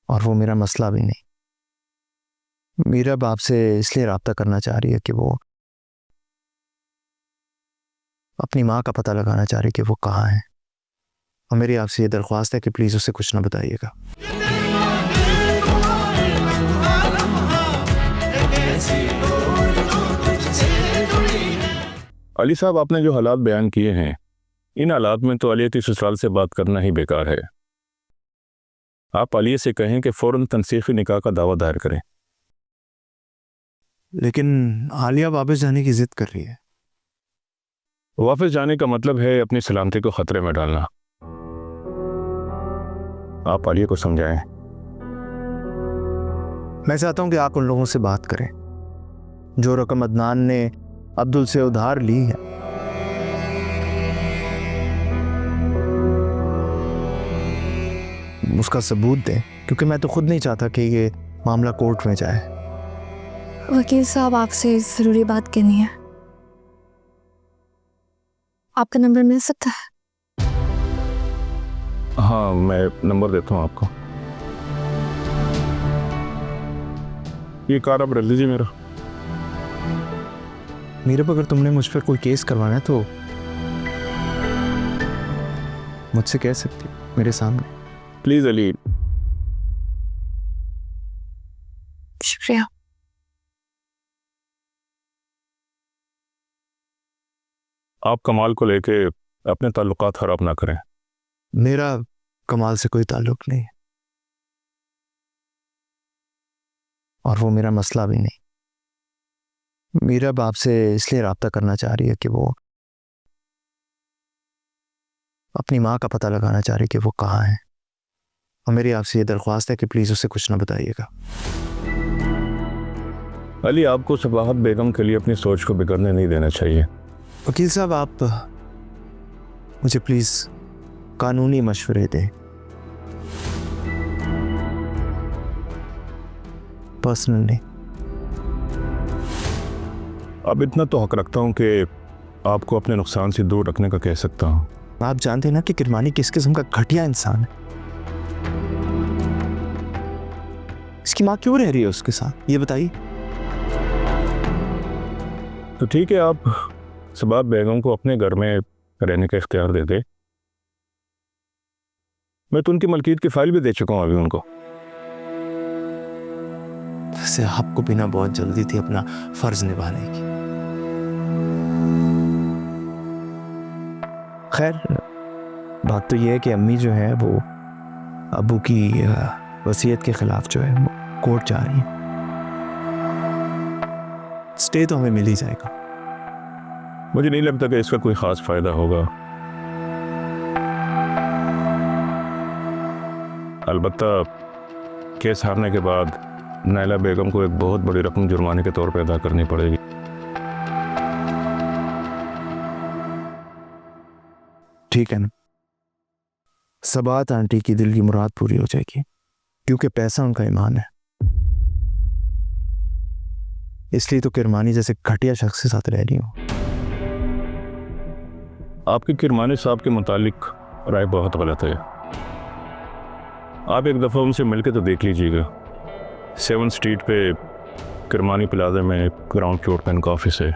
और वो मेरा मसला भी नहीं। मीरा बाप से इसलिए रब्ता करना चाह रही है कि वो अपनी माँ का पता लगाना चाह रही है कि वो कहाँ है, और मेरी आपसे ये दरख्वास्त है कि प्लीज़ उसे कुछ ना बताइएगा। अली साहब, आपने जो हालात बयान किए हैं, इन हालात में तो अलिया की ससुराल से बात करना ही बेकार है। आप अलिया से कहें कि फ़ौरन तनसीखी निकाह का दावा दायर करें। लेकिन आलिया वापस जाने की जिद कर रही है। वापस जाने का मतलब है अपनी सलामती को खतरे में डालना। आप आलिया को समझाएं। मैं चाहता हूं कि आप उन लोगों से बात करें जो रकम अदनान ने अब्दुल से उधार ली है, उसका सबूत दें, क्योंकि मैं तो खुद नहीं चाहता कि ये मामला कोर्ट में जाए। वकील साहब, आपसे ज़रूरी बात करनी है। आपका नंबर मिल सकता है? हाँ, मैं नंबर देता हूँ आपको। ये कार्ड आप रख लीजिए मेरा। मीरा, अगर तुमने मुझ पर कोई केस करवाना है तो मुझसे कह सकती हो मेरे सामने। प्लीज़ अली। शुक्रिया। आप कमाल को लेके अपने ताल्लुकात खराब ना करें। मेरा कमाल से कोई ताल्लुक नहीं है, और वो मेरा मसला भी नहीं। मीरा बाप से इसलिए रब्ता करना चाह रही है कि वो अपनी माँ का पता लगाना चाह रही है कि वो कहाँ है, और मेरी आपसे ये दरख्वास्त है कि प्लीज़ उसे कुछ ना बताइएगा। अली, आपको सबाहत बेगम के लिए अपनी सोच को बिगड़ने नहीं देना चाहिए। वकील साहब, आप मुझे प्लीज़ कानूनी मशवरे दें, पर्सनल नहीं। अब इतना तो हक रखता हूँ कि आपको अपने नुकसान से दूर रखने का कह सकता हूँ। आप जानते हैं ना कि किरमानी किस किस्म का घटिया इंसान है। इसकी माँ क्यों रह रही है उसके साथ, ये बताइए। तो ठीक है, आप सबाहत बेगम को अपने घर में रहने का इख्तियार दे दे। मैं तो उनकी मलकियत की फाइल भी दे चुका हूँ अभी उनको। वैसे आपको भी ना बहुत जल्दी थी अपना फर्ज निभाने की। खैर, बात तो ये है कि अम्मी जो है वो अबू की वसीयत के खिलाफ जो है वो कोर्ट जा रही है। स्टे तो हमें मिल ही जाएगा। मुझे नहीं लगता कि इसका कोई ख़ास फ़ायदा होगा। अलबत्ता केस हारने के बाद नायला बेगम को एक बहुत बड़ी रकम जुर्माने के तौर पर अदा करनी पड़ेगी। ठीक है ना, सबात आंटी की दिल की मुराद पूरी हो जाएगी, क्योंकि पैसा उनका ईमान है। इसलिए तो किरमानी जैसे घटिया शख्स के साथ रह रही हूँ। आपके किरमानी साहब के मुतालिक राय बहुत गलत है। आप एक दफ़ा उनसे मिलकर तो देख लीजिएगा। 7 स्ट्रीट पे किरमानी प्लाजा में ग्राउंड फ्लोर पे इनका ऑफिस है।